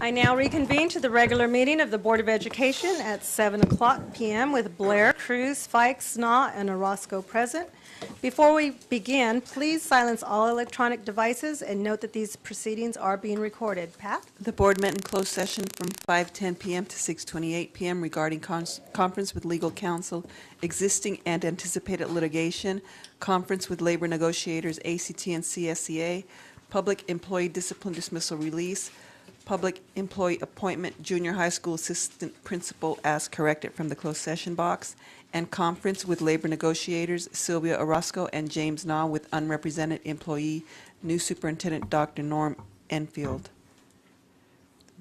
I now reconvene to the regular meeting of the Board of Education at 7 o'clock p.m. with Blair, Cruz, Fikes, Sna, and Orozco present. Before we begin, please silence all electronic devices and note that these proceedings are being recorded. Pat? The board met in closed session from 5:10 p.m. to 6:28 p.m. regarding conference with legal counsel, existing and anticipated litigation, conference with labor negotiators, ACT and CSEA, public employee discipline dismissal release, public employee appointment, junior high school assistant principal as corrected from the closed session box, and conference with labor negotiators, Sylvia Orozco and James Na, with unrepresented employee, new superintendent Dr. Norm Enfield.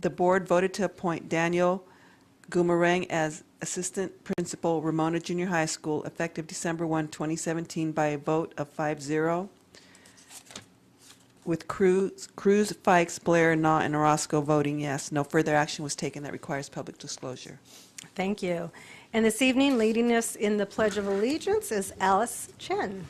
The board voted to appoint Daniel Gumarang as assistant principal, Ramona Junior High School, effective December 1, 2017, by a vote of 5-0, with Cruz, Fikes, Blair, Na, and Orozco voting yes. No further action was taken that requires public disclosure. Thank you. And this evening, leading us in the Pledge of Allegiance is Alice Chen.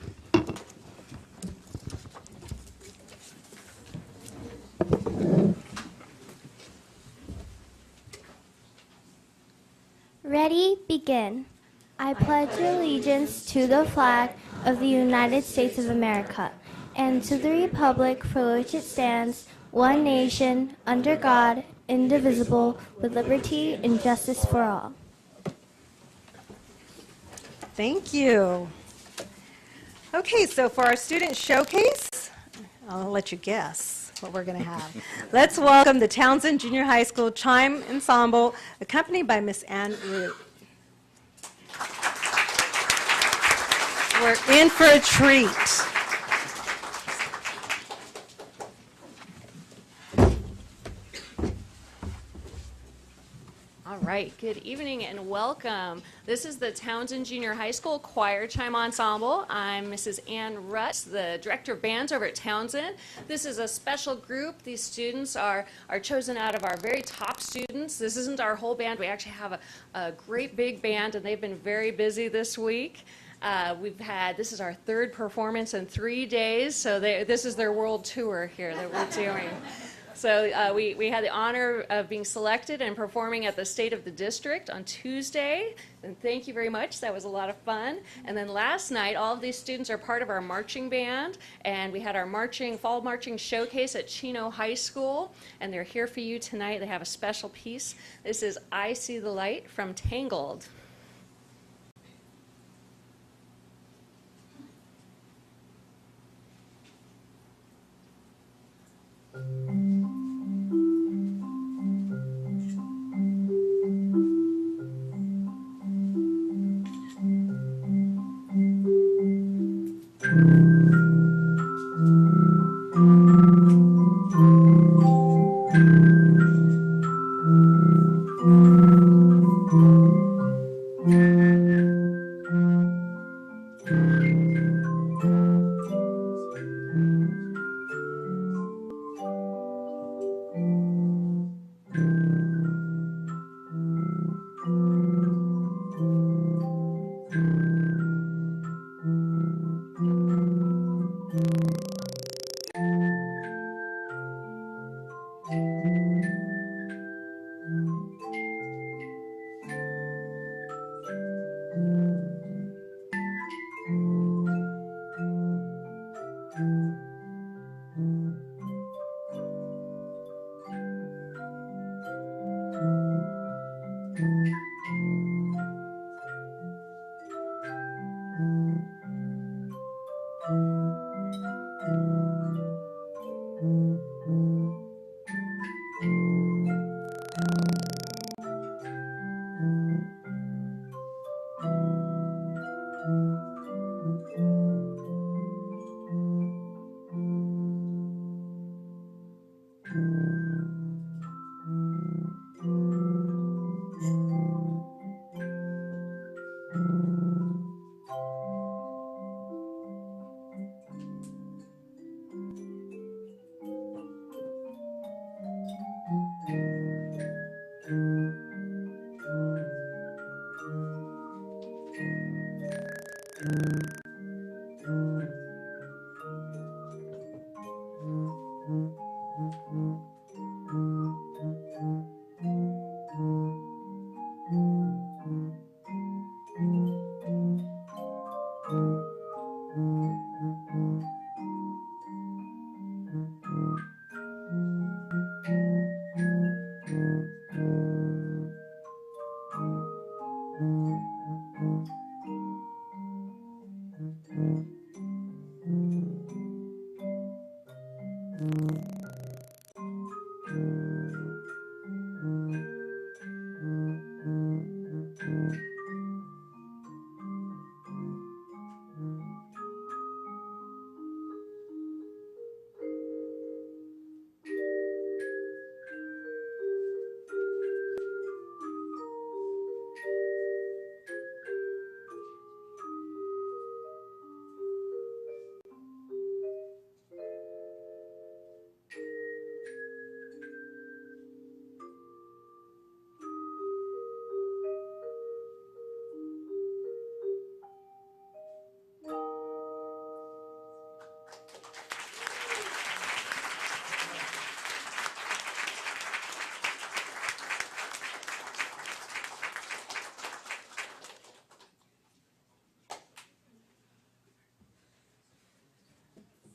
Ready, begin. I pledge allegiance to the flag of the United States of America and to the republic for which it stands, one nation, under God, indivisible, with liberty and justice for all. Thank you. Okay, so for our student showcase, I'll let you guess what we're going to have. Let's welcome the Townsend Junior High School Chime Ensemble, accompanied by Miss Ann Root. We're in for a treat. All right, good evening and welcome. This is the Townsend Junior High School Choir Chime Ensemble. I'm Mrs. Ann Rutt, the Director of Bands over at Townsend. This is a special group. These students are chosen out of our very top students. This isn't our whole band. We actually have a great big band, and they've been very busy this week. This is our third performance in 3 days, so this is their world tour here that we're doing. So we had the honor of being selected and performing at the State of the District on Tuesday, and thank you very much. That was a lot of fun. And then last night, all of these students are part of our marching band, and we had our fall marching showcase at Chino High School, and they're here for you tonight. They have a special piece. This is I See the Light from Tangled.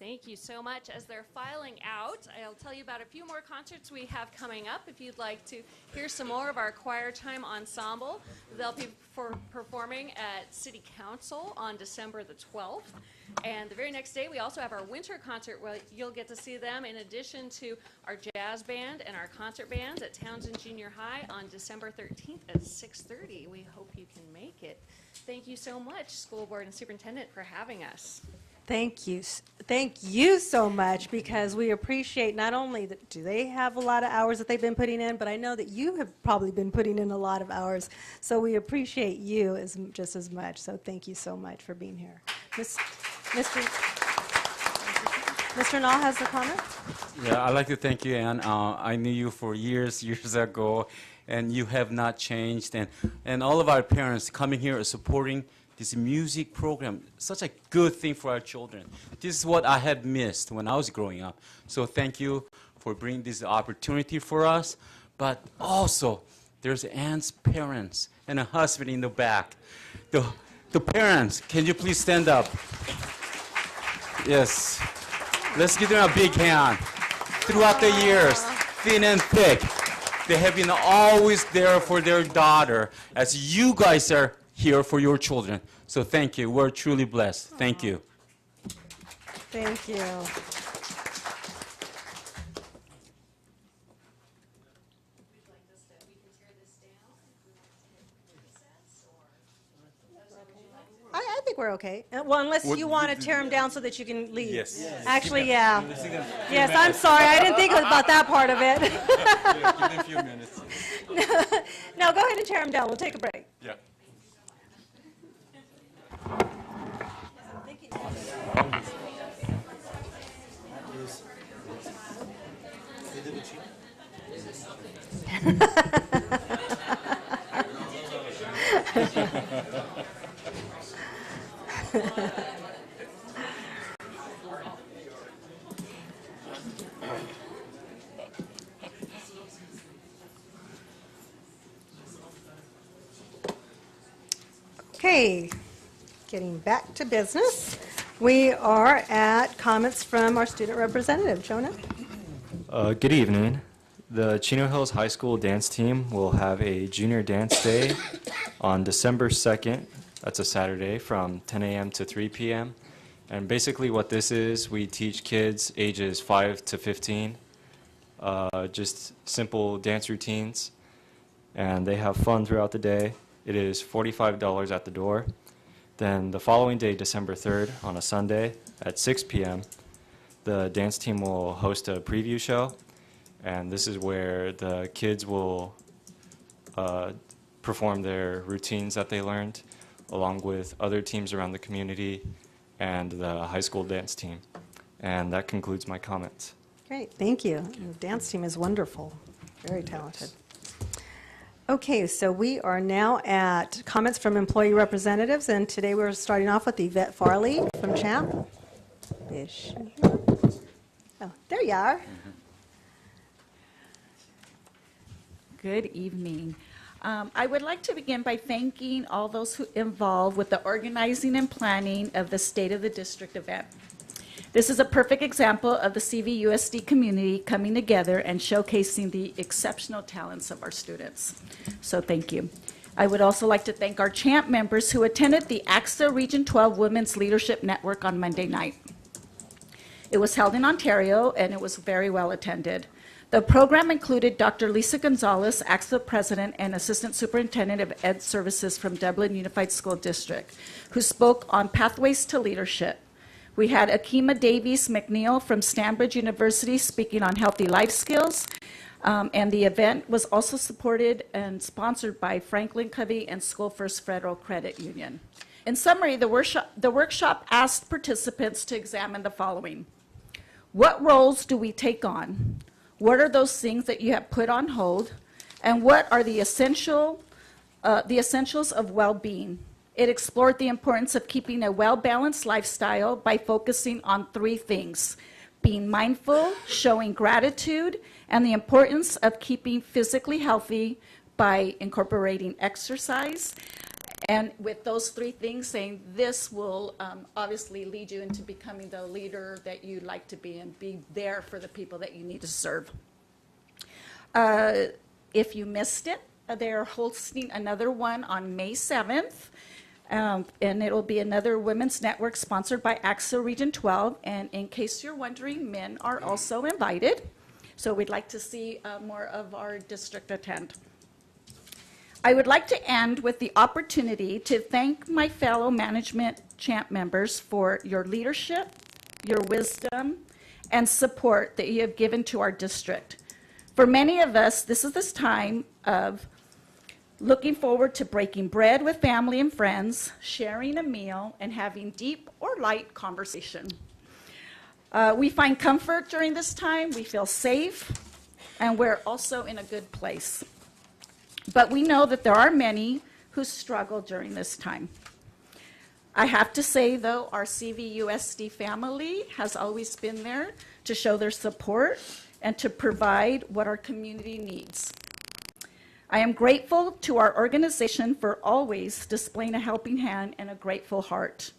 Thank you so much. As they're filing out, I'll tell you about a few more concerts we have coming up. If you'd like to hear some more of our Choir Time Ensemble, they'll be performing at City Council on December the 12th. And the very next day, we also have our winter concert where you'll get to see them in addition to our jazz band and our concert bands at Townsend Junior High on December 13th at 6:30. We hope you can make it. Thank you so much, School Board and Superintendent, for having us. Thank you. Thank you so much, because we appreciate not only that do they have a lot of hours that they've been putting in, but I know that you have probably been putting in a lot of hours. So we appreciate you just as much. So thank you so much for being here. Mr. Nall has a comment? Yeah, I'd like to thank you, Ann. I knew you for years ago, and you have not changed. And all of our parents coming here are supporting this music program, such a good thing for our children. This is what I had missed when I was growing up. So thank you for bringing this opportunity for us. But also, there's Ann's parents and a husband in the back. The parents, can you please stand up? Yes. Let's give them a big hand. Throughout the years, thin and thick, they have been always there for their daughter, as you guys are here for your children. So thank you. We're truly blessed. Thank you. Thank you. I think we're okay. Well, unless you want to tear them down so that you can leave. Yes. Actually, yeah. Yes, I'm sorry. I didn't think about that part of it. Yeah, give them a few minutes. No, go ahead and tear them down. We'll take a break. Yeah. Okay, getting back to business. We are at comments from our student representative. Jonah? Good evening. The Chino Hills High School dance team will have a junior dance day on December 2nd. That's a Saturday from 10 a.m. to 3 p.m. And basically what this is, we teach kids ages 5 to 15 just simple dance routines, and they have fun throughout the day. It is $45 at the door. Then the following day, December 3rd, on a Sunday at 6 p.m., the dance team will host a preview show, and this is where the kids will perform their routines that they learned, along with other teams around the community and the high school dance team. And that concludes my comments. Great, thank you. The dance team is wonderful, very talented. Okay, so we are now at comments from employee representatives, and today we're starting off with Yvette Farley from CHAMP. Ish. Oh, there you are. Good evening. I would like to begin by thanking all those who involved with the organizing and planning of the State of the District event. This is a perfect example of the CVUSD community coming together and showcasing the exceptional talents of our students. So thank you. I would also like to thank our CHAMP members who attended the AXA Region 12 Women's Leadership Network on Monday night. It was held in Ontario, and it was very well attended. The program included Dr. Lisa Gonzalez, AXA President and Assistant Superintendent of Ed Services from Dublin Unified School District, who spoke on pathways to leadership. We had Akima Davies McNeil from Stanbridge University speaking on healthy life skills, and the event was also supported and sponsored by Franklin Covey and School First Federal Credit Union. In summary, the workshop asked participants to examine the following. What roles do we take on? What are those things that you have put on hold? And what are the essentials of well-being? It explored the importance of keeping a well-balanced lifestyle by focusing on three things: being mindful, showing gratitude, and the importance of keeping physically healthy by incorporating exercise. And with those three things, saying this will obviously lead you into becoming the leader that you'd like to be and be there for the people that you need to serve. If you missed it, they're hosting another one on May 7th. And it'll be another Women's Network sponsored by AXA Region 12. And in case you're wondering, men are also invited. So we'd like to see more of our district attend. I would like to end with the opportunity to thank my fellow management champ members for your leadership, your wisdom, and support that you have given to our district. For many of us, this is this time of looking forward to breaking bread with family and friends, sharing a meal, and having deep or light conversation. We find comfort during this time, we feel safe, and we're also in a good place. But we know that there are many who struggle during this time. I have to say, though, our CVUSD family has always been there to show their support and to provide what our community needs. I am grateful to our organization for always displaying a helping hand and a grateful heart.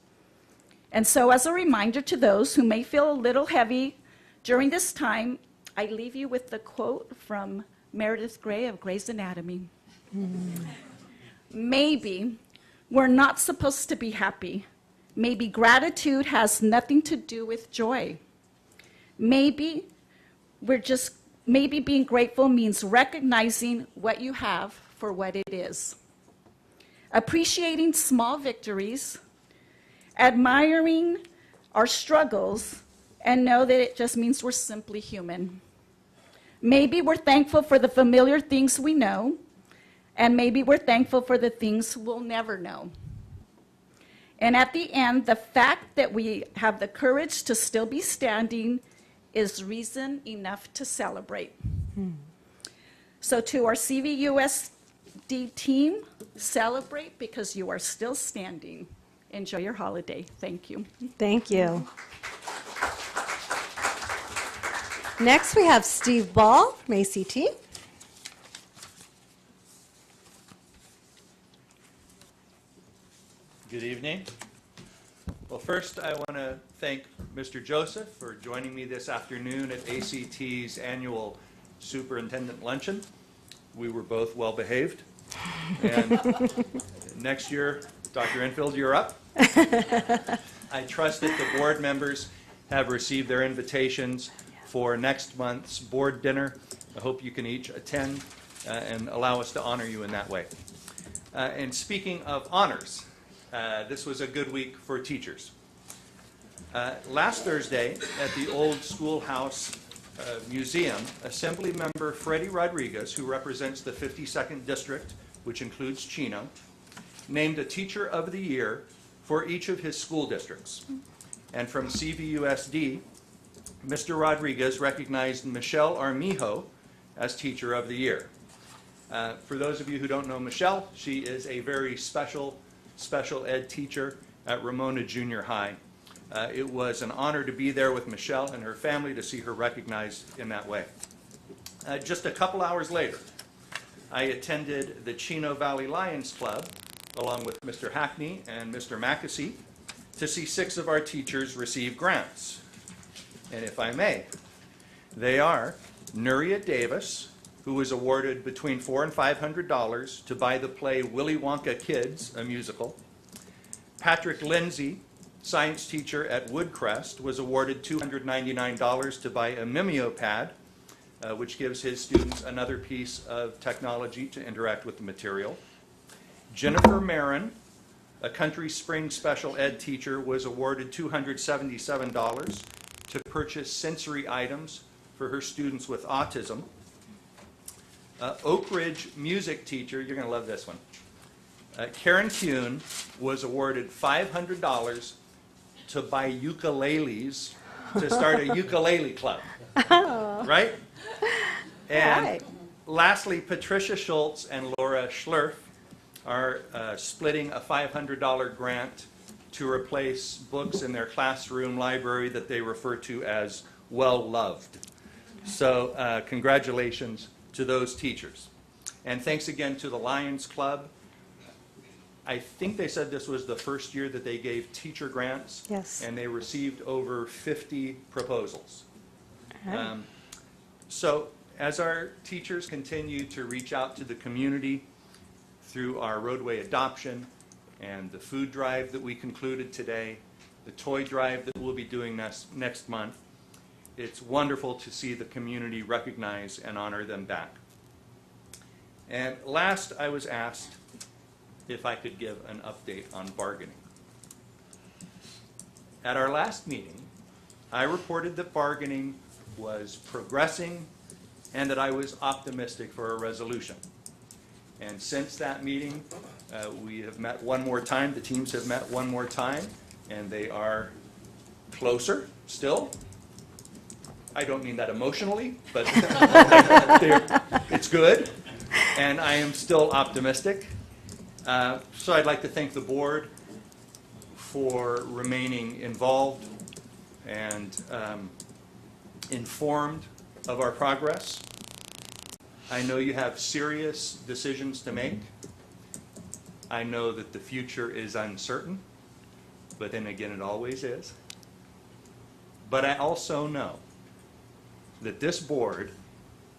And so, as a reminder to those who may feel a little heavy during this time, I leave you with the quote from Meredith Grey of Grey's Anatomy. Maybe we're not supposed to be happy. Maybe gratitude has nothing to do with joy. Maybe being grateful means recognizing what you have for what it is. Appreciating small victories, admiring our struggles, and know that it just means we're simply human. Maybe we're thankful for the familiar things we know, and maybe we're thankful for the things we'll never know. And at the end, the fact that we have the courage to still be standing is reason enough to celebrate. So to our CVUSD team, celebrate because you are still standing. Enjoy your holiday. Thank you. Thank you. Next, we have Steve Ball from ACT. Good evening. Well, first, I want to thank Mr. Joseph for joining me this afternoon at ACT's annual Superintendent Luncheon. We were both well behaved. And next year, Dr. Enfield, you're up. I trust that the board members have received their invitations for next month's board dinner. I hope you can each attend and allow us to honor you in that way. And speaking of honors, this was a good week for teachers. Last Thursday at the old schoolhouse museum, Assembly Member Freddie Rodriguez, who represents the 52nd District, which includes Chino, named a Teacher of the Year for each of his school districts. And from CVUSD, Mr. Rodriguez recognized Michelle Armijo as Teacher of the Year. For those of you who don't know Michelle, she is a very special ed teacher at Ramona Junior High. It was an honor to be there with Michelle and her family to see her recognized in that way. Just a couple hours later, I attended the Chino Valley Lions Club along with Mr. Hackney and Mr. Mackesy to see 6 of our teachers receive grants. And if I may, they are Nuria Davis, who was awarded between $400 and $500 to buy the play Willy Wonka Kids, a musical. Patrick Lindsay, science teacher at Woodcrest, was awarded $299 to buy a mimeopad, which gives his students another piece of technology to interact with the material. Jennifer Marin, a Country Spring special ed teacher, was awarded $277 to purchase sensory items for her students with autism. Oak Ridge music teacher, you're going to love this one. Karen Kuhn was awarded $500 to buy ukuleles to start a ukulele club. Right? And Right. lastly, Patricia Schultz and Laura Schlurf are splitting a $500 grant to replace books in their classroom library that they refer to as well-loved. So congratulations to those teachers. And thanks again to the Lions Club. I think they said this was the first year that they gave teacher grants. Yes. And they received over 50 proposals. Alright. So as our teachers continue to reach out to the community through our roadway adoption and the food drive that we concluded today, the toy drive that we'll be doing next month, it's wonderful to see the community recognize and honor them back. And last, I was asked if I could give an update on bargaining. At our last meeting, I reported that bargaining was progressing and that I was optimistic for a resolution. And since that meeting, we have met one more time, the teams have met one more time, and they are closer still. I don't mean that emotionally, but it's good, and I am still optimistic. So I'd like to thank the board for remaining involved and informed of our progress. I know you have serious decisions to make. I know that the future is uncertain, but then again, it always is. But I also know that this board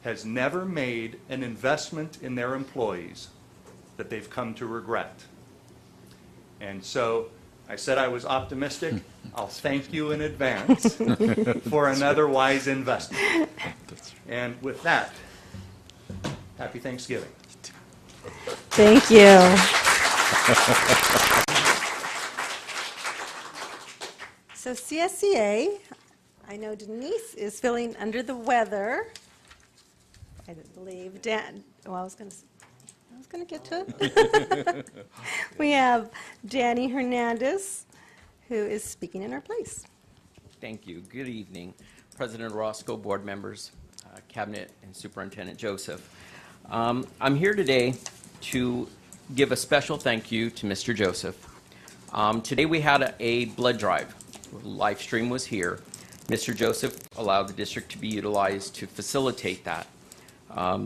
has never made an investment in their employees that they've come to regret. And so I said I was optimistic. I'll thank you in advance for another wise investment. And with that, happy Thanksgiving. Thank you. So CSCA, I know Denise is feeling under the weather. I believe Dan, well, I was going to get to it. We have Danny Hernandez, who is speaking in our place. Thank you. Good evening, President Orozco, board members, Cabinet, and Superintendent Joseph. I'm here today to give a special thank you to Mr. Joseph. Today we had a blood drive. Live stream was here. Mr. Joseph allowed the district to be utilized to facilitate that.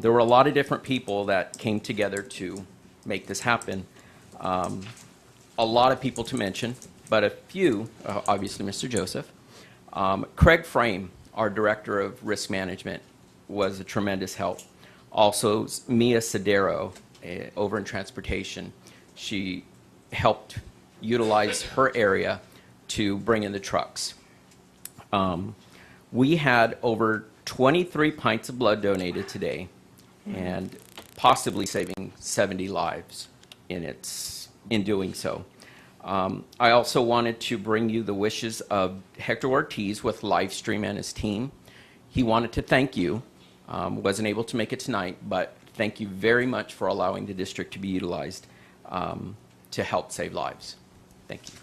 There were a lot of different people that came together to make this happen. A lot of people to mention, but a few, obviously Mr. Joseph. Craig Frame, our Director of Risk Management, was a tremendous help. Also, Mia Sedero, over in Transportation, she helped utilize her area to bring in the trucks. We had over 23 pints of blood donated today, and possibly saving 70 lives in doing so. I also wanted to bring you the wishes of Hector Ortiz with Livestream and his team. He wanted to thank you. Wasn't able to make it tonight, but thank you very much for allowing the district to be utilized to help save lives. Thank you.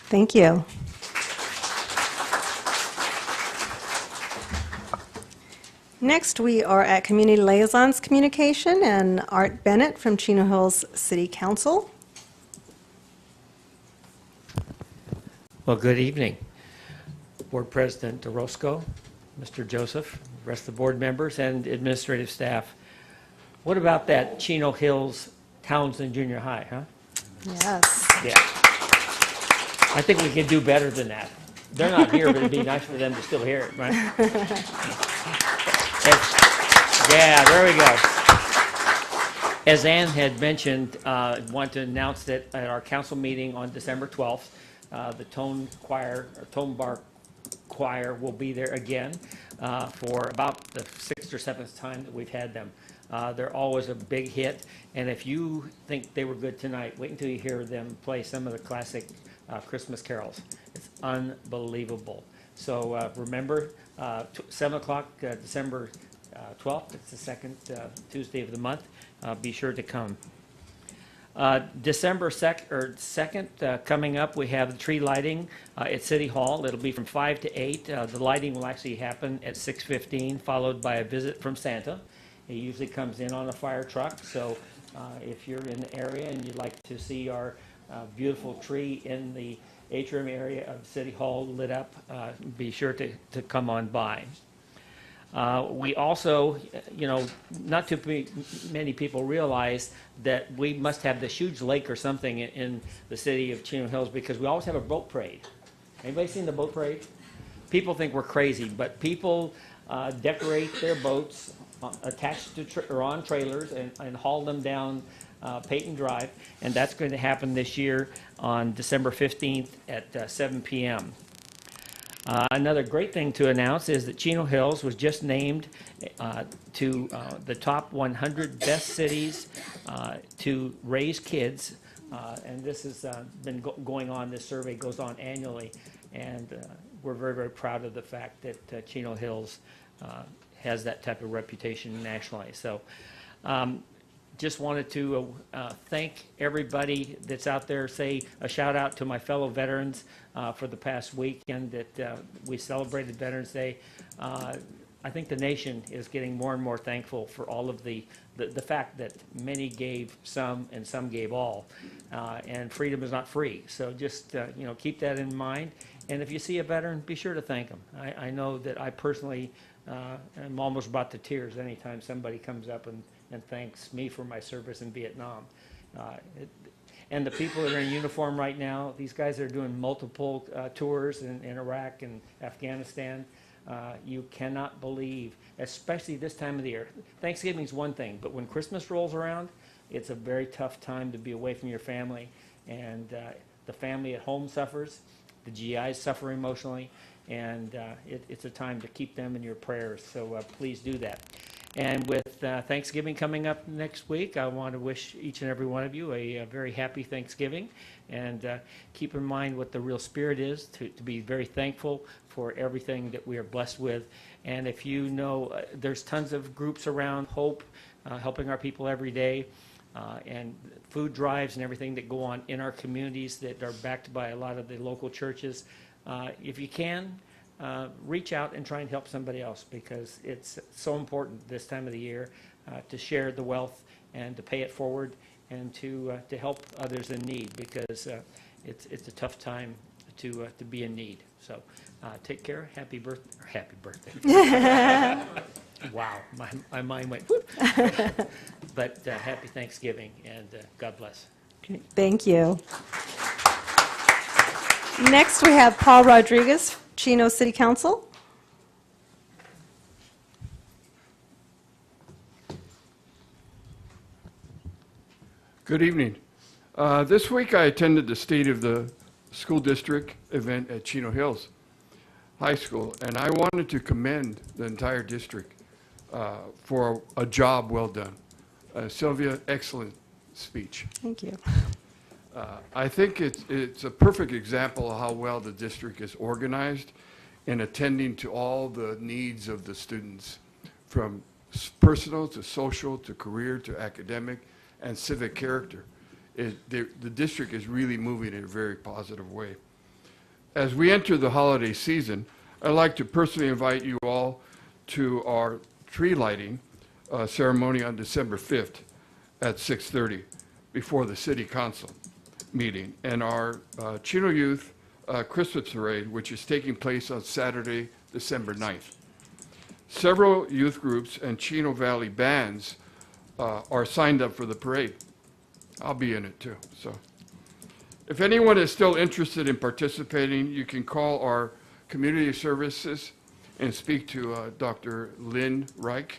Thank you. Next, we are at Community Liaisons Communication, and Art Bennett from Chino Hills City Council. Well, good evening, Board President Orozco, Mr. Joseph, the rest of the board members, and administrative staff. What about that Chino Hills Townsend Junior High, huh? Yes. Yeah. I think we can do better than that. They're not here, but it'd be nice for them to still hear it, right? Yeah, there we go. As Ann had mentioned, I want to announce that at our council meeting on December 12th, the Tone Choir, or Tone Bar Choir, will be there again for about the 6th or 7th time that we've had them. They're always a big hit, and if you think they were good tonight, wait until you hear them play some of the classic Christmas carols. It's unbelievable. So remember, 7 o'clock, December 12th, it's the second Tuesday of the month. Be sure to come. December 2nd, coming up, we have the tree lighting at City Hall. It'll be from 5 to 8. The lighting will actually happen at 6:15, followed by a visit from Santa. He usually comes in on a fire truck, so if you're in the area and you'd like to see our beautiful tree in the atrium area of City Hall lit up, be sure to come on by. We also, not too many people realize that we must have this huge lake or something in the city of Chino Hills because we always have a boat parade. Anybody seen the boat parade? People think we're crazy, but people decorate their boats attached to or on trailers and haul them down Peyton Drive, and that's going to happen this year on December 15th at 7 p.m. Another great thing to announce is that Chino Hills was just named to the top 100 best cities to raise kids, and this has been going on. This survey goes on annually, and we're very, very proud of the fact that Chino Hills has that type of reputation nationally. So just wanted to thank everybody that's out there. Say a shout out to my fellow veterans for the past weekend that we celebrated Veterans Day. I think the nation is getting more and more thankful for all of the fact that many gave some and some gave all, and freedom is not free. So just keep that in mind. And if you see a veteran, be sure to thank them. I know that I personally am almost brought to tears anytime somebody comes up and thanks me for my service in Vietnam. And the people that are in uniform right now, these guys are doing multiple tours in Iraq and Afghanistan. You cannot believe, especially this time of the year. Thanksgiving's one thing, but when Christmas rolls around, it's a very tough time to be away from your family. And the family at home suffers. The GIs suffer emotionally. And it's a time to keep them in your prayers. So please do that. And with Thanksgiving coming up next week, I want to wish each and every one of you a very happy Thanksgiving. And keep in mind what the real spirit is, to be very thankful for everything that we are blessed with. And if you know, there's tons of groups around Hope, helping our people every day, and food drives and everything that go on in our communities that are backed by a lot of the local churches. If you can, reach out and try and help somebody else, because it's so important this time of the year to share the wealth and to pay it forward and to help others in need, because it's a tough time to be in need. So take care. Happy birthday. Wow, my mind went whoop. But happy Thanksgiving, and God bless. Okay, thank you. Next, we have Paul Rodriguez, Chino City Council. Good evening. This week I attended the State of the School District event at Chino Hills High School, and I wanted to commend the entire district for a job well done. Sylvia, excellent speech. Thank you. I think it's a perfect example of how well the district is organized in attending to all the needs of the students, from personal to social to career to academic and civic character. The district is really moving in a very positive way. As we enter the holiday season, I'd like to personally invite you all to our tree lighting ceremony on December 5th at 6:30 before the City Council meeting, and our Chino Youth Christmas Parade, which is taking place on Saturday, December 9th. Several youth groups and Chino Valley bands are signed up for the parade. I'll be in it too. So if anyone is still interested in participating, you can call our community services and speak to Dr. Linda Reich,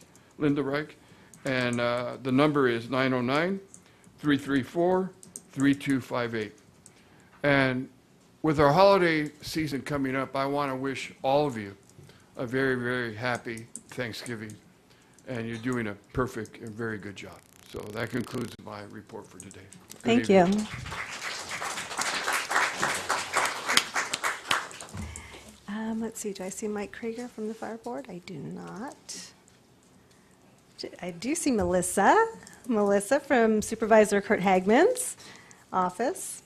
and the number is 909-334-3258. And with our holiday season coming up, I want to wish all of you a very, very happy Thanksgiving. And you're doing a perfect and very good job. So that concludes my report for today. Good Thank evening. you. Let's see, do I see Mike Krieger from the Fire Board? I do not. I do see Melissa from Supervisor Kurt Hagman's office.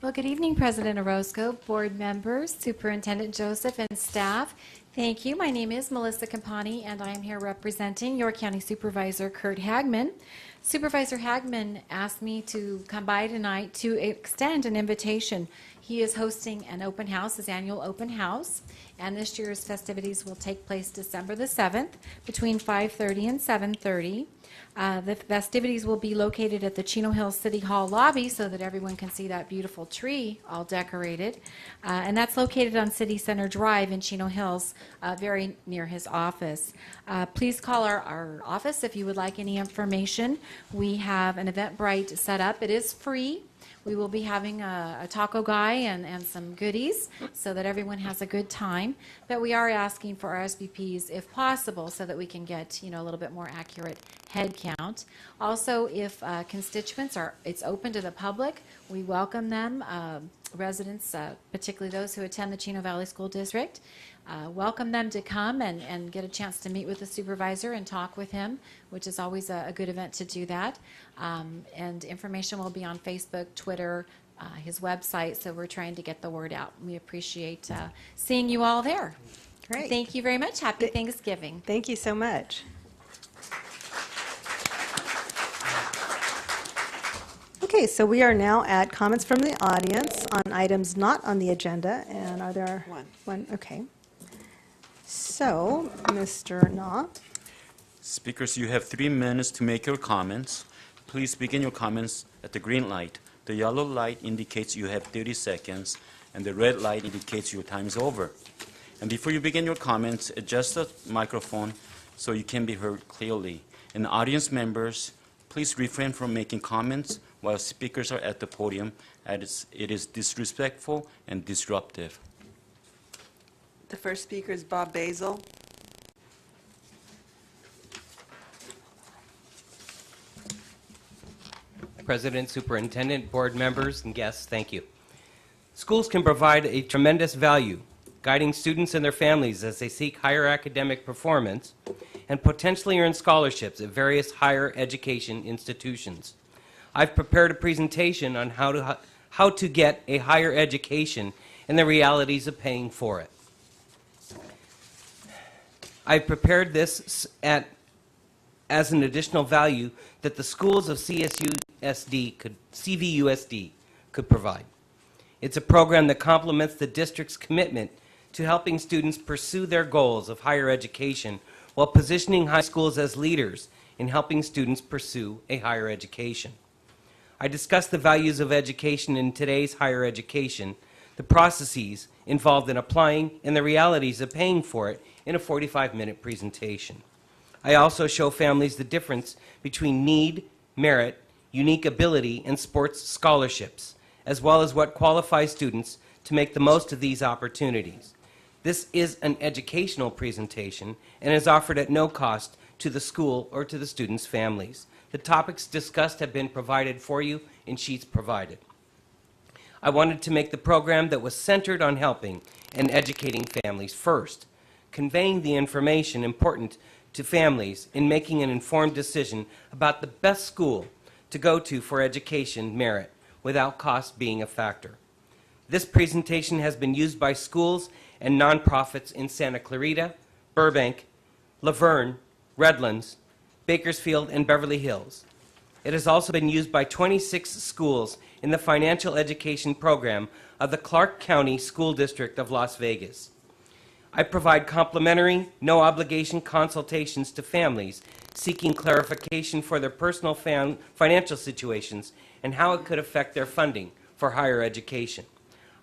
Well, good evening, President Orozco, board members, Superintendent Joseph, and staff. Thank you. My name is Melissa Campani, and I am here representing York County Supervisor Kurt Hagman. Supervisor Hagman asked me to come by tonight to extend an invitation. He is hosting an open house, his annual open house, and this year's festivities will take place December the 7th between 5:30 and 7:30. The festivities will be located at the Chino Hills City Hall lobby so that everyone can see that beautiful tree all decorated. And that's located on City Center Drive in Chino Hills, very near his office. Please call our office if you would like any information. We have an Eventbrite set up. It is free. We will be having a taco guy and some goodies so that everyone has a good time. But we are asking for RSVPs if possible so that we can get, a little bit more accurate head count. Also, if constituents it's open to the public, we welcome them. Residents, particularly those who attend the Chino Valley School District, welcome them to come and get a chance to meet with the supervisor and talk with him, which is always a good event to do that. And information will be on Facebook, Twitter, his website, so we're trying to get the word out. We appreciate seeing you all there. Great. Thank you very much. Happy Thanksgiving. Thank you so much. Okay, so we are now at comments from the audience on items not on the agenda, and are there? One, okay. So, Mr. Na. Speakers, you have 3 minutes to make your comments. Please begin your comments at the green light. The yellow light indicates you have 30 seconds, and the red light indicates your time is over. And before you begin your comments, adjust the microphone so you can be heard clearly. And audience members, please refrain from making comments while speakers are at the podium, as it is disrespectful and disruptive. The first speaker is Bob Basil. President, Superintendent, board members, and guests, thank you. Schools can provide a tremendous value, guiding students and their families as they seek higher academic performance and potentially earn scholarships at various higher education institutions. I've prepared a presentation on how to get a higher education and the realities of paying for it. I've prepared this as an additional value that the schools of CVUSD could provide. It's a program that complements the district's commitment to helping students pursue their goals of higher education while positioning high schools as leaders in helping students pursue a higher education. I discussed the values of education in today's higher education, the processes involved in applying, and the realities of paying for it in a 45-minute presentation. I also show families the difference between need, merit, unique ability, and sports scholarships, as well as what qualifies students to make the most of these opportunities. This is an educational presentation and is offered at no cost to the school or to the students' families. The topics discussed have been provided for you in sheets provided. I wanted to make the program that was centered on helping and educating families first, conveying the information important to families in making an informed decision about the best school to go to for education merit without cost being a factor. This presentation has been used by schools and nonprofits in Santa Clarita, Burbank, Laverne, Redlands, Bakersfield, and Beverly Hills. It has also been used by 26 schools in the financial education program of the Clark County School District of Las Vegas. I provide complimentary, no-obligation consultations to families seeking clarification for their personal financial situations and how it could affect their funding for higher education.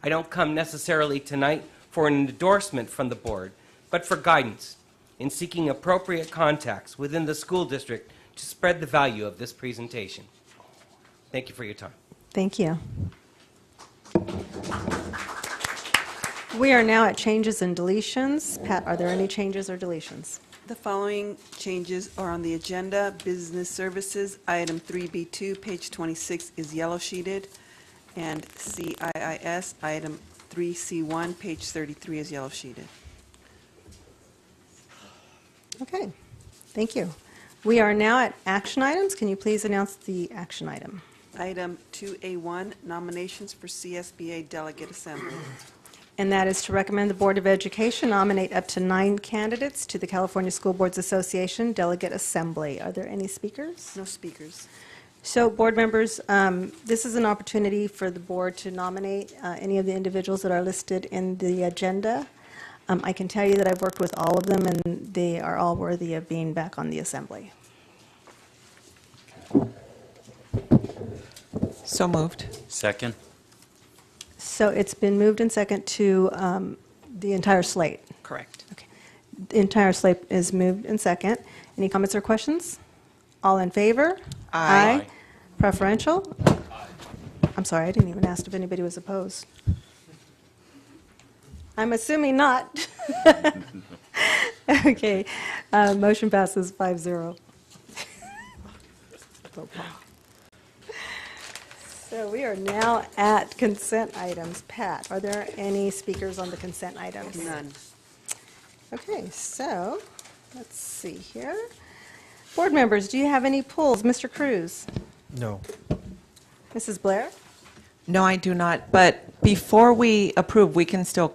I don't come necessarily tonight for an endorsement from the board, but for guidance in seeking appropriate contacts within the school district to spread the value of this presentation. Thank you for your time. Thank you. We are now at changes and deletions. Pat, are there any changes or deletions? The following changes are on the agenda. Business services, item 3B2, page 26 is yellow sheeted, and CIIS, item 3C1, page 33 is yellow sheeted. Okay, thank you. We are now at action items. Can you please announce the action item? Item 2A1, nominations for CSBA Delegate Assembly. and that is to recommend the Board of Education nominate up to 9 candidates to the California School Boards Association Delegate Assembly. Are there any speakers? No speakers. So, board members, this is an opportunity for the board to nominate any of the individuals that are listed in the agenda. I can tell you that I've worked with all of them, and they are all worthy of being back on the assembly. So moved. Second? So it's been moved and second to the entire slate. Correct. Okay. The entire slate is moved and second. Any comments or questions? All in favor? Aye. Preferential? I'm sorry, I didn't even ask if anybody was opposed. I'm assuming not. Okay, motion passes 5-0. So we are now at consent items. Pat, are there any speakers on the consent items? None. Okay, so, let's see here. Board members, do you have any pulls? Mr. Cruz? No. Mrs. Blair? No, I do not. But before we approve, we can still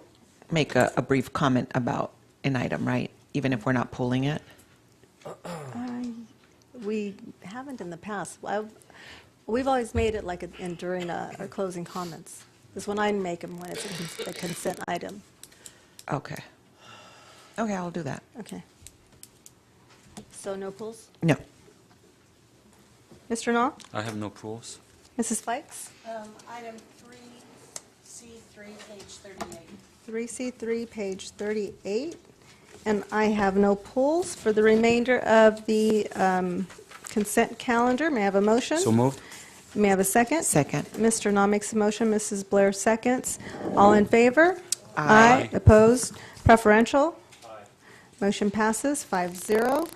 make a brief comment about an item, right? Even if we're not pulling it? We haven't in the past. We've always made it like during our closing comments. This one I make them when it's a consent item. Okay. Okay, I'll do that. Okay. So no pulls? No. Mr. Nall? I have no pulls. Mrs. Fikes? Item 3C3, page 38. 3C3, page 38. And I have no pulls for the remainder of the consent calendar. May I have a motion? So moved? May I have a second? Second. Mr. Nall makes a motion, Mrs. Blair seconds. All in favor? Aye. Opposed? Preferential? Motion passes 5-0.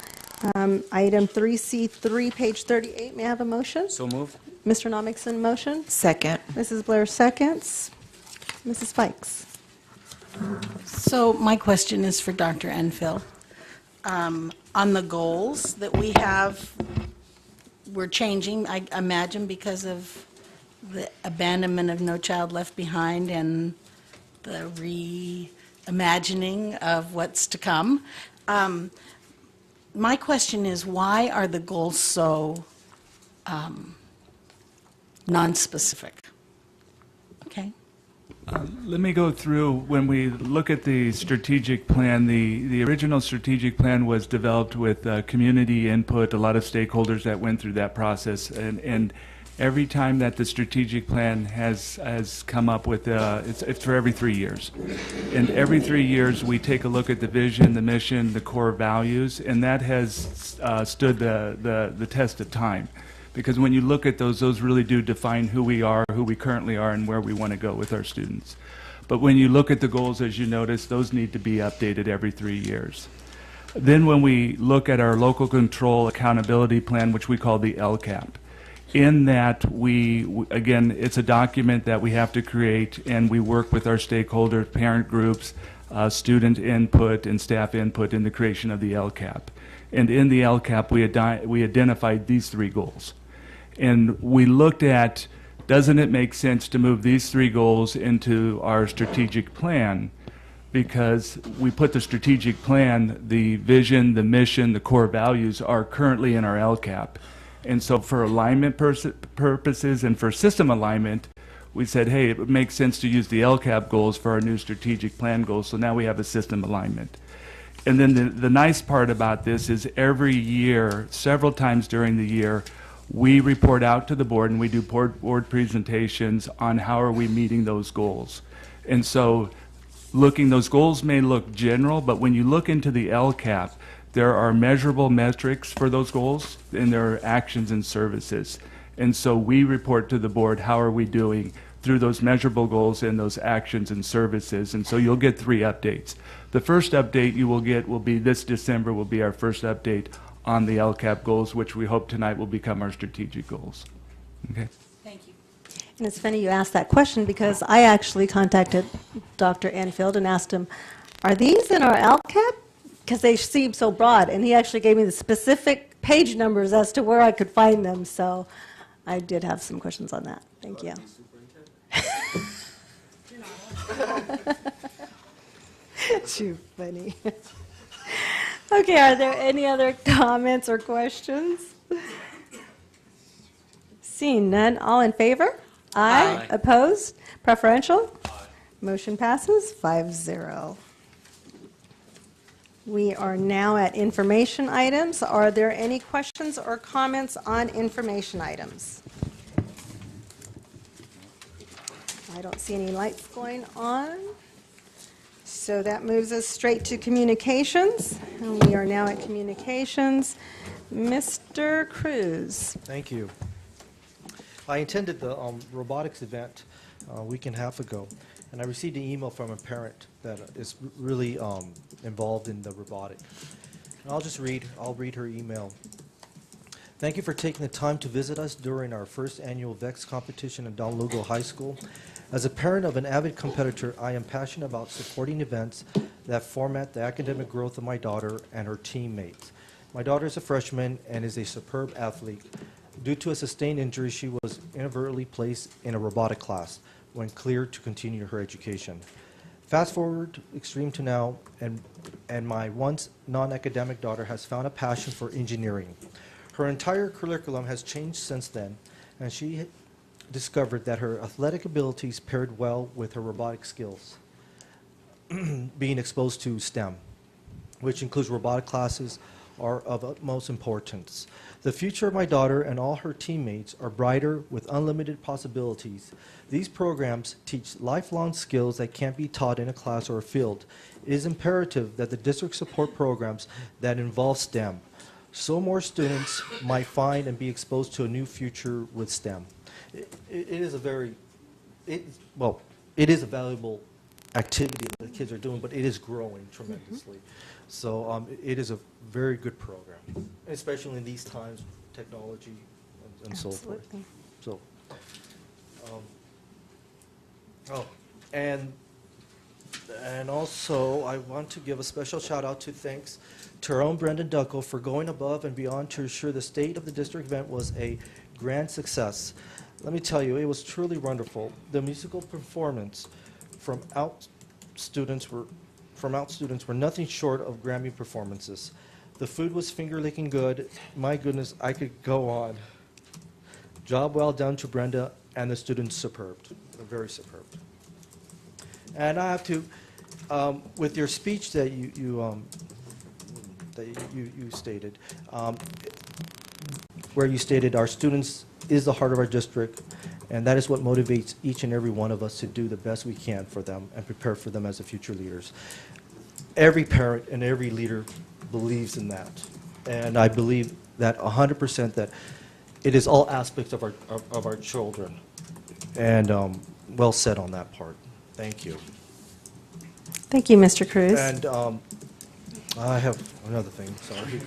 Item 3C3, page 38, may I have a motion? So moved? Mr. Nall makes a motion. Second. Mrs. Blair seconds. Mrs. Fikes? So my question is for Dr. Enfield. On the goals that we have, we're changing, I imagine, because of the abandonment of No Child Left Behind and the reimagining of what's to come. My question is, why are the goals so nonspecific? Okay? Let me go through, when we look at the strategic plan, the original strategic plan was developed with community input, a lot of stakeholders that went through that process, and every time that the strategic plan has come up with, it's for every 3 years. And every 3 years, we take a look at the vision, the mission, the core values, and that has stood the test of time. Because when you look at those really do define who we are, who we currently are, and where we want to go with our students. But when you look at the goals, as you notice, those need to be updated every 3 years. Then when we look at our local control accountability plan, which we call the LCAP, in that again, it's a document that we have to create, and we work with our stakeholders, parent groups, student input, and staff input in the creation of the LCAP. And in the LCAP, we identified these 3 goals. And we looked at, doesn't it make sense to move these 3 goals into our strategic plan? Because we put the strategic plan, the vision, the mission, the core values are currently in our LCAP. And so for alignment purposes and for system alignment, we said, hey, it makes sense to use the LCAP goals for our new strategic plan goals, so now we have a system alignment. And then the nice part about this is every year, several times during the year, we report out to the board and we do board presentations on how are we meeting those goals. And so those goals may look general, but when you look into the LCAP, there are measurable metrics for those goals, and there are actions and services. And so we report to the board, how are we doing through those measurable goals and those actions and services. And so you'll get 3 updates. The first update you will get will be this December, will be our first update on the LCAP goals, which we hope tonight will become our strategic goals. Okay? Thank you. And it's funny you asked that question, because I actually contacted Dr. Enfield and asked him, are these in our LCAP? Because they seem so broad, and he actually gave me the specific page numbers as to where I could find them, so I did have some questions on that. Thank you. Too funny. Okay, are there any other comments or questions? Seeing none, all in favor? Aye. Opposed? Preferential? Motion passes 5-0. We are now at information items. Are there any questions or comments on information items? I don't see any lights going on. So that moves us straight to communications. And we are now at communications. Mr. Cruz. Thank you. I attended the robotics event a week and a half ago, and I received an email from a parent that is really involved in the robotic. And I'll read her email. Thank you for taking the time to visit us during our first annual VEX competition in Don Lugo High School. As a parent of an avid competitor, I am passionate about supporting events that format the academic growth of my daughter and her teammates. My daughter is a freshman and is a superb athlete. Due to a sustained injury, she was inadvertently placed in a robotic class when cleared to continue her education. Fast forward extreme to now, and my once non-academic daughter has found a passion for engineering. Her entire curriculum has changed since then, and she discovered that her athletic abilities paired well with her robotic skills, being exposed to STEM, which includes robotic classes, are of utmost importance. The future of my daughter and all her teammates are brighter with unlimited possibilities. These programs teach lifelong skills that can't be taught in a class or a field. It is imperative that the district support programs that involve STEM, so more students might find and be exposed to a new future with STEM. It is a valuable activity that the kids are doing, but it is growing tremendously. So it is a very good program, especially in these times, technology and so forth. Absolutely. So, and also I want to give a special shout out to thanks to our own Brendan Duckle for going above and beyond to ensure the state of the district event was a grand success. Let me tell you, it was truly wonderful. The musical performance from out students were nothing short of Grammy performances. The food was finger-licking good. My goodness, I could go on. Job well done to Brenda and the students, superb. Very superb. And I have to, with your speech that you stated, where you stated our students is the heart of our district, and that is what motivates each and every one of us to do the best we can for them and prepare for them as the future leaders. Every parent and every leader believes in that, and I believe that 100% that it is all aspects of our children, and well said on that part. Thank you. Thank you, Mr. Cruz. And I have another thing, sorry.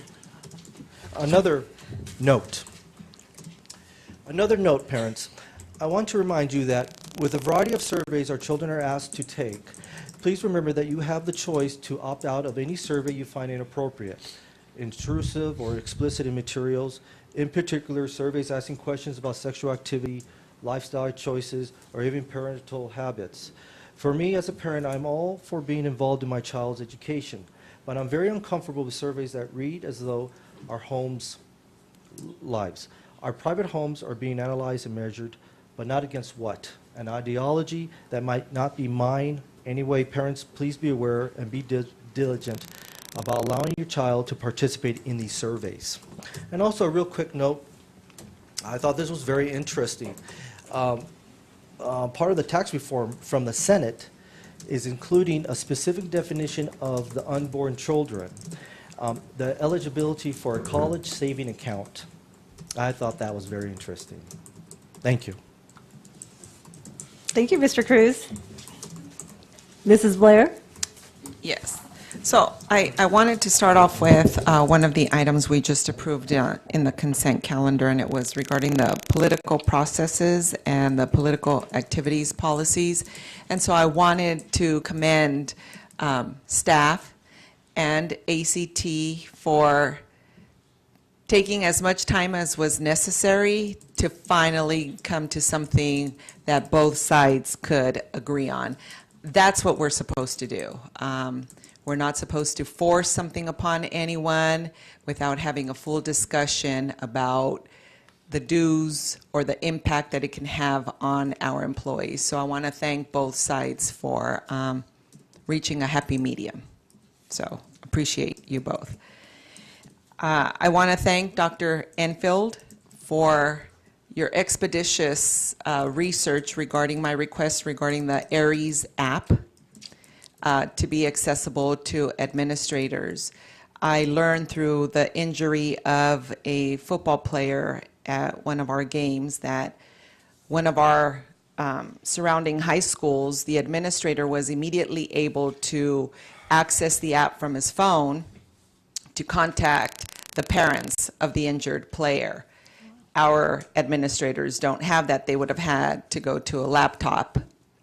Another note, parents. I want to remind you that with a variety of surveys our children are asked to take, please remember that you have the choice to opt out of any survey you find inappropriate, intrusive, or explicit in materials. In particular, surveys asking questions about sexual activity, lifestyle choices, or even parental habits. For me as a parent, I'm all for being involved in my child's education, but I'm very uncomfortable with surveys that read as though our homes' lives. Our private homes are being analyzed and measured, but not against what? An ideology that might not be mine. Anyway, parents, please be aware and be diligent about allowing your child to participate in these surveys. And also a real quick note, I thought this was very interesting. Part of the tax reform from the Senate is including a specific definition of the unborn children, the eligibility for a college saving account. I thought that was very interesting. Thank you. Thank you, Mr. Cruz. Mrs. Blair? Yes. So I wanted to start off with one of the items we just approved in the consent calendar, and it was regarding the political processes and the political activities policies. And so I wanted to commend staff and ACT for taking as much time as was necessary to finally come to something that both sides could agree on. That's what we're supposed to do. We're not supposed to force something upon anyone without having a full discussion about the dues or the impact that it can have on our employees. So I want to thank both sides for reaching a happy medium. So appreciate you both. I want to thank Dr. Enfield for your expeditious research regarding my request regarding the ARIES app to be accessible to administrators. I learned through the injury of a football player at one of our games that one of our surrounding high schools, the administrator was immediately able to access the app from his phone to contact the parents of the injured player. Our administrators don't have that. They would have had to go to a laptop,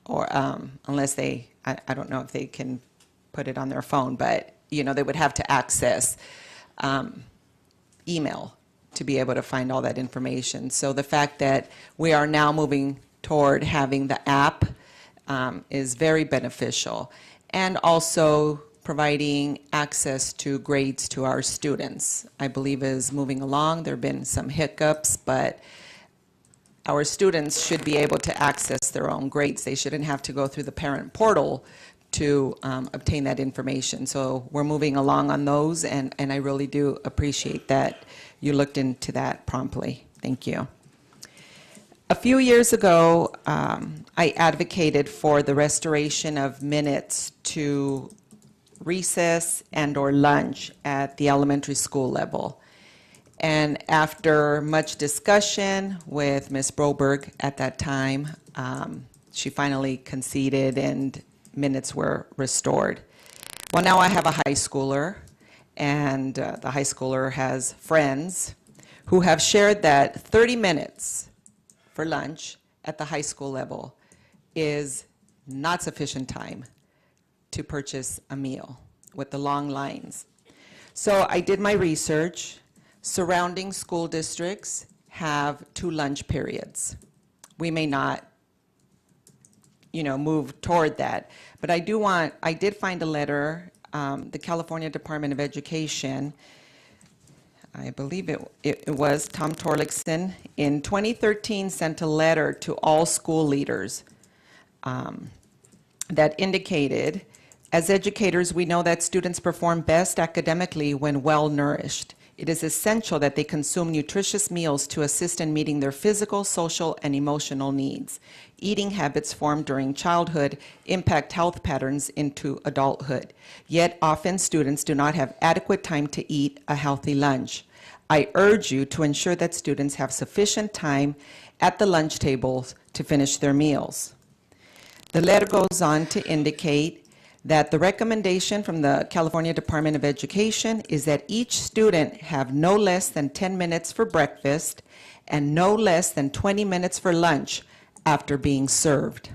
or unless they, I don't know if they can put it on their phone, but they would have to access email to be able to find all that information. So the fact that we are now moving toward having the app is very beneficial, and also providing access to grades to our students, I believe is moving along. There have been some hiccups, but our students should be able to access their own grades. They shouldn't have to go through the parent portal to obtain that information. So we're moving along on those, and I really do appreciate that you looked into that promptly. Thank you. A few years ago, I advocated for the restoration of minutes to recess and or lunch at the elementary school level. And after much discussion with Ms. Broberg at that time, she finally conceded and minutes were restored. Well, now I have a high schooler, and the high schooler has friends who have shared that 30 minutes for lunch at the high school level is not sufficient time to purchase a meal with the long lines. So I did my research. Surrounding school districts have 2 lunch periods. We may not, move toward that, but I did find a letter, the California Department of Education, I believe it was Tom Torlakson, in 2013 sent a letter to all school leaders that indicated, as educators, we know that students perform best academically when well-nourished. It is essential that they consume nutritious meals to assist in meeting their physical, social, and emotional needs. Eating habits formed during childhood impact health patterns into adulthood. Yet often students do not have adequate time to eat a healthy lunch. I urge you to ensure that students have sufficient time at the lunch tables to finish their meals. The letter goes on to indicate that the recommendation from the California Department of Education is that each student have no less than 10 minutes for breakfast and no less than 20 minutes for lunch after being served.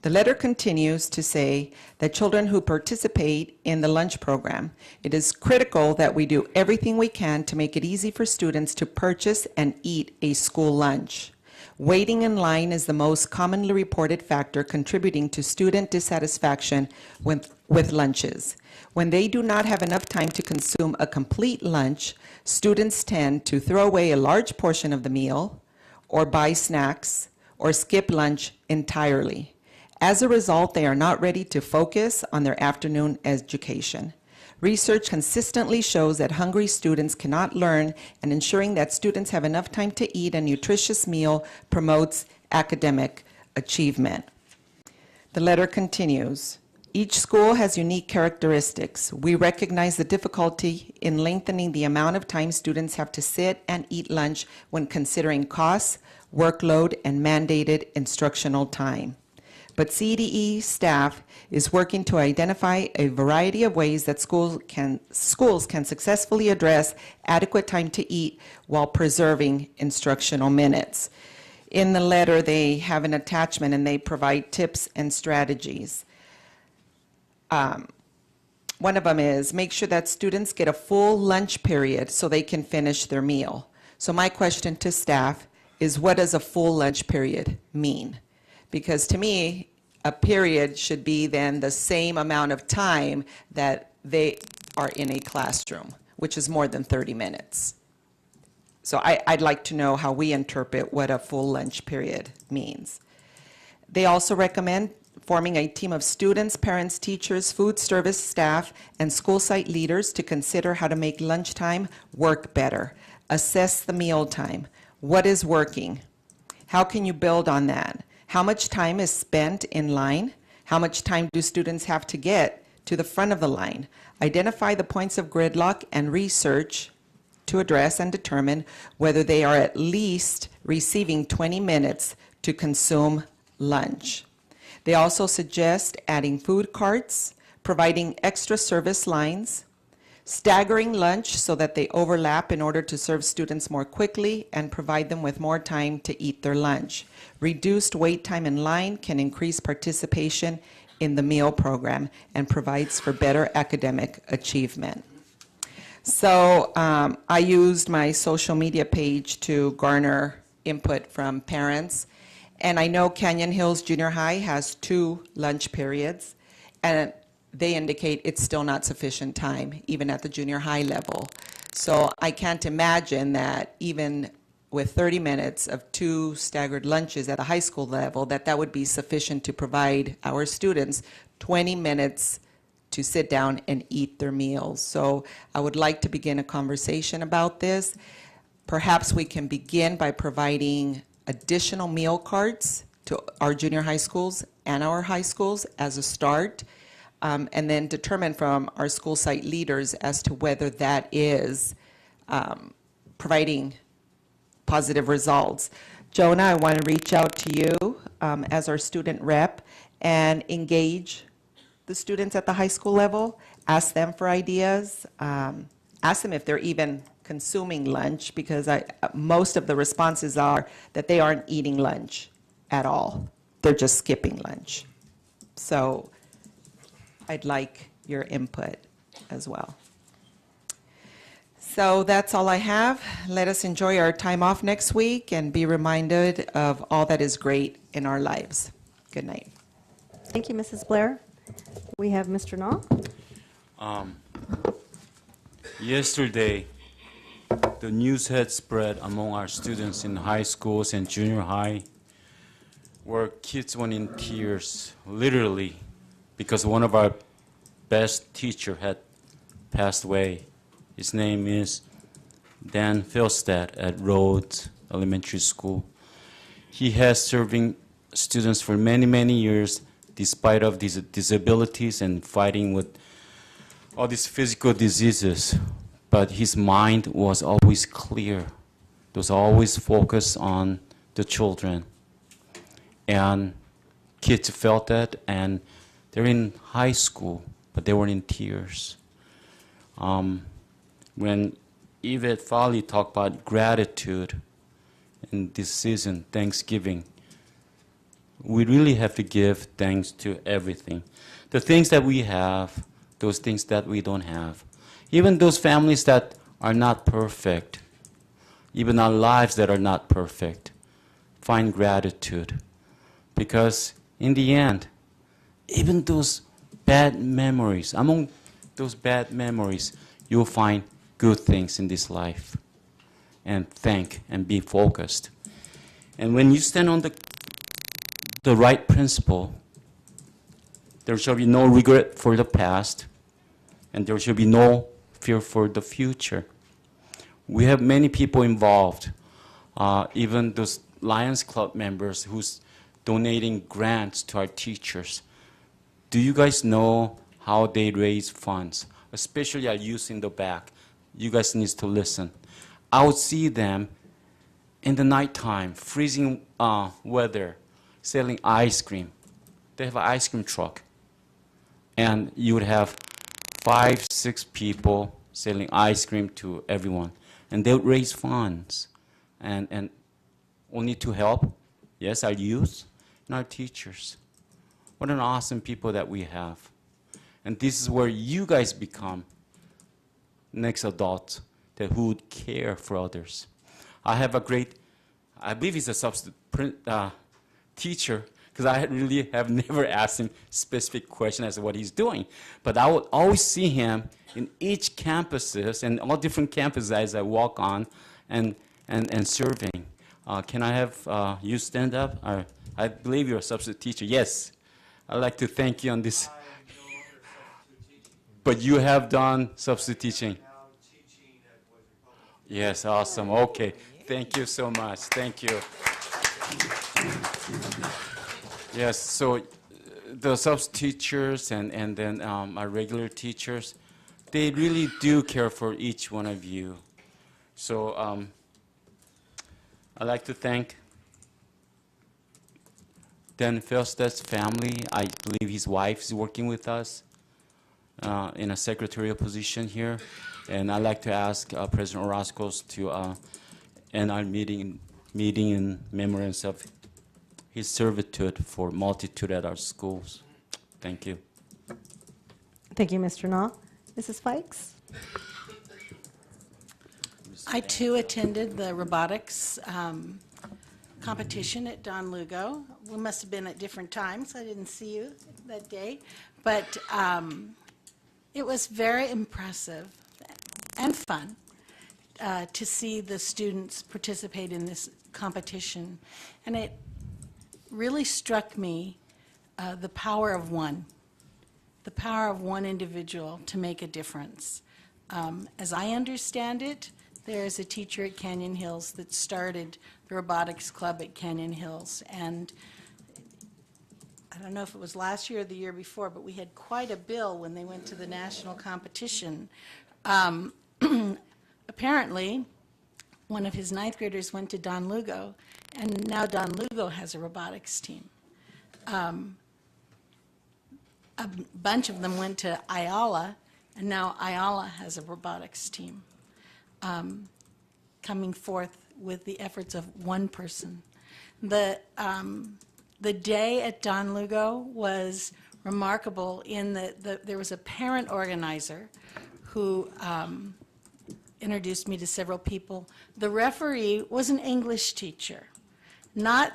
The letter continues to say that children who participate in the lunch program, it is critical that we do everything we can to make it easy for students to purchase and eat a school lunch. Waiting in line is the most commonly reported factor contributing to student dissatisfaction with lunches. When they do not have enough time to consume a complete lunch, students tend to throw away a large portion of the meal, or buy snacks, or skip lunch entirely. As a result, they are not ready to focus on their afternoon education. Research consistently shows that hungry students cannot learn, and ensuring that students have enough time to eat a nutritious meal promotes academic achievement. The letter continues. Each school has unique characteristics. We recognize the difficulty in lengthening the amount of time students have to sit and eat lunch when considering costs, workload, and mandated instructional time. But CDE staff is working to identify a variety of ways that schools can successfully address adequate time to eat while preserving instructional minutes. In the letter, they have an attachment and they provide tips and strategies. one of them is make sure that students get a full lunch period so they can finish their meal. So my question to staff is, what does a full lunch period mean? Because to me, a period should be then the same amount of time that they are in a classroom, which is more than 30 minutes. So I'd like to know how we interpret what a full lunch period means. They also recommend forming a team of students, parents, teachers, food service staff, and school site leaders to consider how to make lunchtime work better. Assess the meal time. What is working? How can you build on that? How much time is spent in line? How much time do students have to get to the front of the line? Identify the points of gridlock and research to address and determine whether they are at least receiving 20 minutes to consume lunch. They also suggest adding food carts, providing extra service lines, staggering lunch so that they overlap in order to serve students more quickly and provide them with more time to eat their lunch. Reduced wait time in line can increase participation in the meal program and provides for better academic achievement. So I used my social media page to garner input from parents. And I know Canyon Hills Junior High has 2 lunch periods, and they indicate it's still not sufficient time, even at the junior high level. So I can't imagine that even with 30 minutes of 2 staggered lunches at a high school level, that would be sufficient to provide our students 20 minutes to sit down and eat their meals. So I would like to begin a conversation about this. Perhaps we can begin by providing additional meal cards to our junior high schools and our high schools as a start, and then determine from our school site leaders as to whether that is providing positive results. Jonah, I want to reach out to you as our student rep and engage the students at the high school level, ask them for ideas, ask them if they're even consuming lunch, because most of the responses are that they aren't eating lunch at all. They're just skipping lunch. So I'd like your input as well. So that's all I have. Let us enjoy our time off next week and be reminded of all that is great in our lives. Good night. Thank you, Mrs. Blair. We have Mr. Nall. Yesterday, the news had spread among our students in high schools and junior high, where kids went in tears, literally, because one of our best teacher had passed away. His name is Dan Philstead at Rhodes Elementary School. He has serving students for many, many years, despite of these disabilities and fighting with all these physical diseases. But his mind was always clear. It was always focused on the children. And kids felt that, and they're in high school, but they were in tears. When Yvette Foley talked about gratitude in this season, Thanksgiving, we really have to give thanks to everything. The things that we have, those things that we don't have. Even those families that are not perfect, even our lives that are not perfect, find gratitude. Because in the end, even those bad memories, among those bad memories, you'll find good things in this life. And think and be focused. And when you stand on the right principle, there shall be no regret for the past, and there shall be no fear for the future. We have many people involved, even those Lions Club members who's donating grants to our teachers. Do you guys know how they raise funds? Especially our youth in the back. You guys need to listen. I would see them in the nighttime, freezing weather, selling ice cream. They have an ice cream truck. And you would have 5, 6 people selling ice cream to everyone. And they would raise funds. And only to help, yes, our youth and our teachers. What an awesome people that we have. And this is where you guys become next adults that who would care for others. I have a great, I believe he's a substitute teacher, because I really have never asked him specific question as to what he's doing. But I would always see him in each campuses and all different campuses as I walk on and serving. Can I have you stand up? I believe you're a substitute teacher. Yes. I'd like to thank you on this. But you have done substitute teaching. Yes, awesome. Okay. Thank you so much. Thank you. Yes, so the substitute teachers and then our regular teachers, they really do care for each one of you. So I'd like to thank Dan Felstad's family. I believe his wife is working with us in a secretarial position here. And I'd like to ask President Orozco to end our meeting in remembrance of his servitude for multitude at our schools. Thank you. Thank you, Mr. Na. Mrs. Fikes? I too attended the robotics competition at Don Lugo. We must have been at different times. I didn't see you that day. But it was very impressive and fun to see the students participate in this competition. And it really struck me the power of one individual to make a difference. As I understand it, there is a teacher at Canyon Hills that started the robotics club at Canyon Hills, and I don't know if it was last year or the year before, but we had quite a bill when they went to the national competition. Apparently, one of his ninth graders went to Don Lugo, and now Don Lugo has a robotics team. A bunch of them went to Ayala, and now Ayala has a robotics team, coming forth with the efforts of one person. The day at Don Lugo was remarkable in that there was a parent organizer who introduced me to several people. The referee was an English teacher, not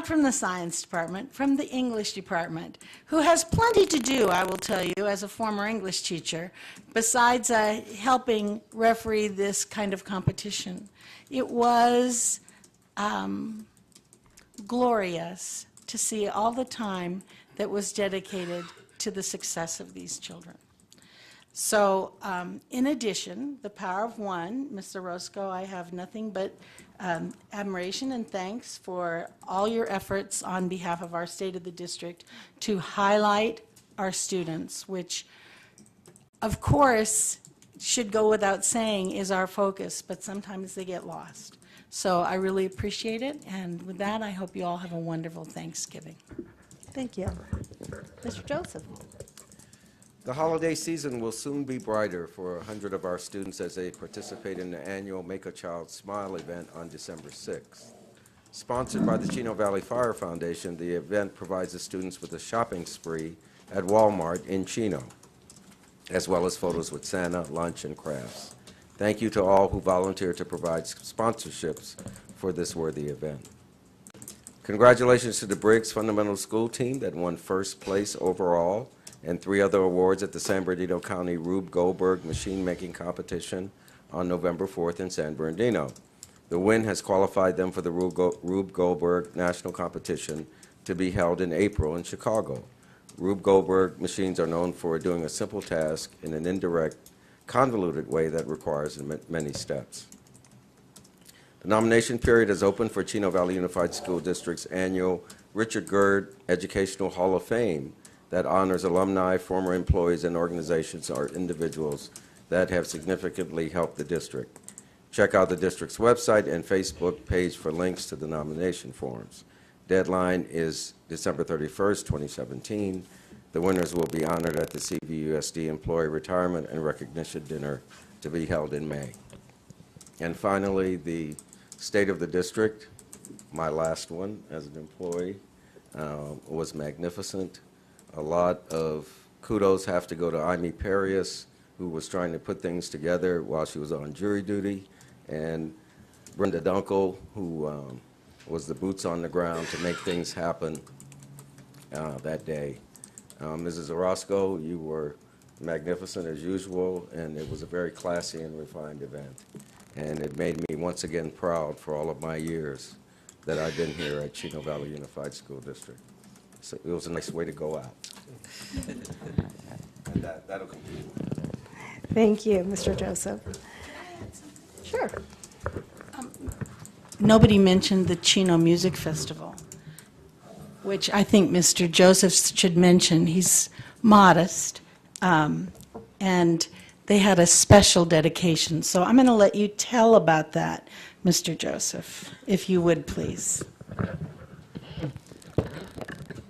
from the science department, from the English department, who has plenty to do, I will tell you, as a former English teacher, besides helping referee this kind of competition. It was glorious to see all the time that was dedicated to the success of these children. So, in addition, the power of one, Mr. Roscoe, I have nothing but admiration and thanks for all your efforts on behalf of our state of the district to highlight our students, which, of course, should go without saying is our focus, but sometimes they get lost. So I really appreciate it, and with that, I hope you all have a wonderful Thanksgiving. Thank you. Mr. Joseph? The holiday season will soon be brighter for 100 of our students as they participate in the annual Make a Child Smile event on December 6th. Sponsored by the Chino Valley Fire Foundation, the event provides the students with a shopping spree at Walmart in Chino, as well as photos with Santa, lunch, and crafts. Thank you to all who volunteered to provide sponsorships for this worthy event. Congratulations to the Briggs Fundamental School team that won first place overall and 3 other awards at the San Bernardino County Rube Goldberg Machine Making Competition on November 4th in San Bernardino. The win has qualified them for the Rube Goldberg National Competition to be held in April in Chicago. Rube Goldberg machines are known for doing a simple task in an indirect, convoluted way that requires many steps. The nomination period is open for Chino Valley Unified School District's annual Richard Gerd Educational Hall of Fame that honors alumni, former employees, and organizations or individuals that have significantly helped the district. Check out the district's website and Facebook page for links to the nomination forms. Deadline is December 31st, 2017. The winners will be honored at the CVUSD Employee Retirement and Recognition Dinner to be held in May. And finally, the state of the district, my last one as an employee, was magnificent. A lot of kudos have to go to Amy Perius, who was trying to put things together while she was on jury duty, and Brenda Dunkel, who was the boots on the ground to make things happen that day. Mrs. Orozco, you were magnificent as usual, and it was a very classy and refined event. And it made me once again proud for all of my years that I've been here at Chino Valley Unified School District. So it was a nice way to go out. And that'll complete it. Thank you, Mr. Joseph. Sure. Nobody mentioned the Chino Music Festival, which I think Mr. Joseph should mention. He's modest, and they had a special dedication. So I'm going to let you tell about that, Mr. Joseph, if you would, please.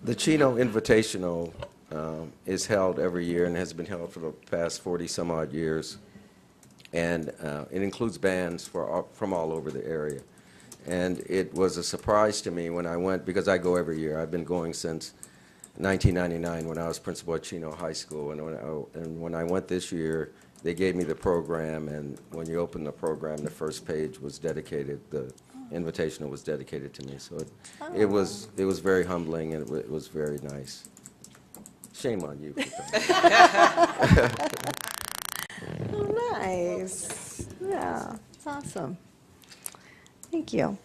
The Chino Invitational is held every year and has been held for the past 40-some-odd years. And it includes bands from all over the area. And it was a surprise to me when I went, because I go every year. I've been going since 1999 when I was principal at Chino High School. And when I went this year, they gave me the program, and when you open the program, the first page was dedicated, the invitational was dedicated to me. So it was very humbling, and it was very nice. Shame on you. Oh, nice. Yeah, awesome. Thank you.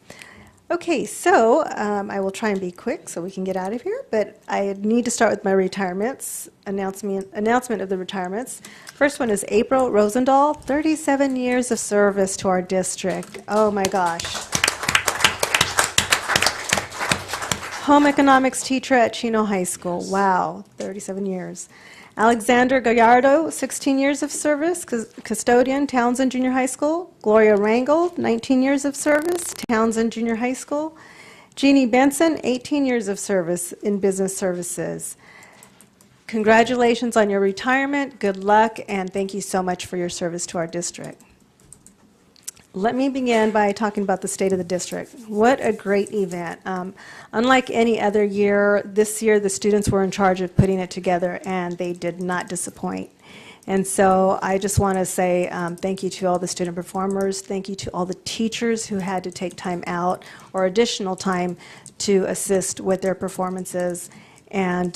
Okay, so I will try and be quick so we can get out of here, but I need to start with my retirements, announcement of the retirements. First one is April Rosendahl, 37 years of service to our district. Oh my gosh. Home economics teacher at Chino High School. Wow, 37 years. Alexander Gallardo, 16 years of service, custodian, Townsend Junior High School. Gloria Rangel, 19 years of service, Townsend Junior High School. Jeannie Benson, 18 years of service in business services. Congratulations on your retirement, good luck, and thank you so much for your service to our district. Let me begin by talking about the state of the district. What a great event. Unlike any other year, this year the students were in charge of putting it together, and they did not disappoint. And so I just want to say thank you to all the student performers. Thank you to all the teachers who had to take time out or additional time to assist with their performances. And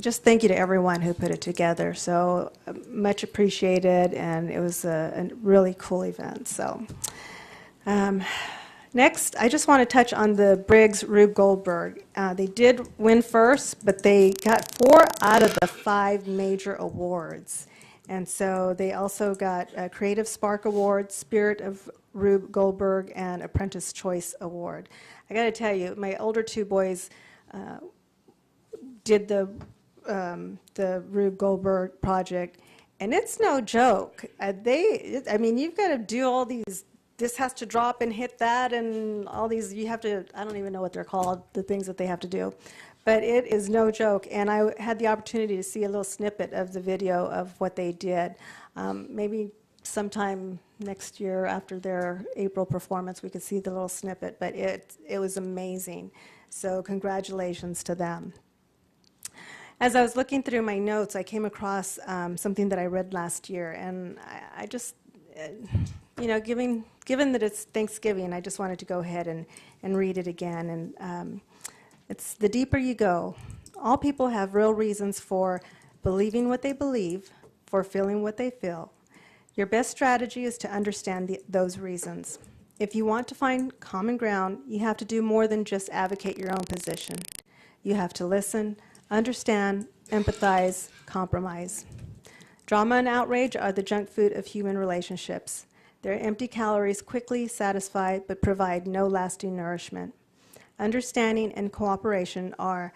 just thank you to everyone who put it together. So much appreciated, and it was a really cool event. So next, I just want to touch on the Briggs Rube Goldberg. They did win first, but they got 4 out of the 5 major awards. And so they also got a Creative Spark Award, Spirit of Rube Goldberg, and Apprentice Choice Award. I got to tell you, my older 2 boys did the Rube Goldberg project, and it's no joke. I mean, you've got to do all these, this has to drop and hit that, and all these, you have to, I don't even know what they're called, the things that they have to do. But it is no joke, and I had the opportunity to see a little snippet of the video of what they did. Maybe sometime next year after their April performance, we could see the little snippet, but it was amazing. So congratulations to them. As I was looking through my notes, I came across something that I read last year, and I just, you know, given that it's Thanksgiving, I just wanted to go ahead and read it again. And it's, the deeper you go, all people have real reasons for believing what they believe, for feeling what they feel. Your best strategy is to understand those reasons. If you want to find common ground, you have to do more than just advocate your own position. You have to listen, understand, empathize, compromise. Drama and outrage are the junk food of human relationships. Their empty calories quickly satisfy but provide no lasting nourishment. Understanding and cooperation are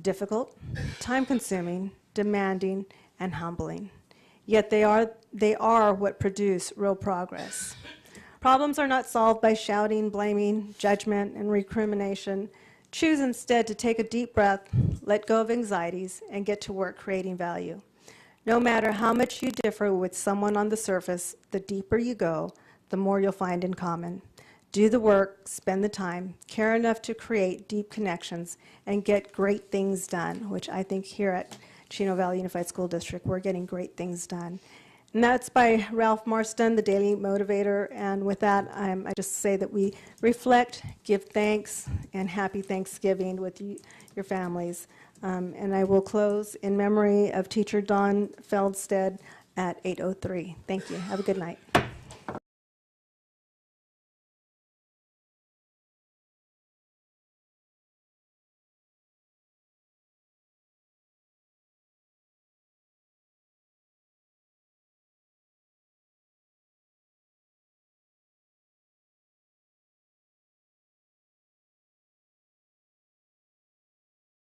difficult, time-consuming, demanding, and humbling. Yet they are what produce real progress. Problems are not solved by shouting, blaming, judgment, and recrimination. Choose instead to take a deep breath, let go of anxieties, and get to work creating value. No matter how much you differ with someone on the surface, the deeper you go, the more you'll find in common. Do the work, spend the time, care enough to create deep connections, and get great things done, which I think here at Chino Valley Unified School District. We're getting great things done. And that's by Ralph Marston, the Daily Motivator. And with that, I just say that we reflect, give thanks, and happy Thanksgiving with your families. And I will close in memory of Teacher Dawn Feldstead at 8:03. Thank you. Have a good night.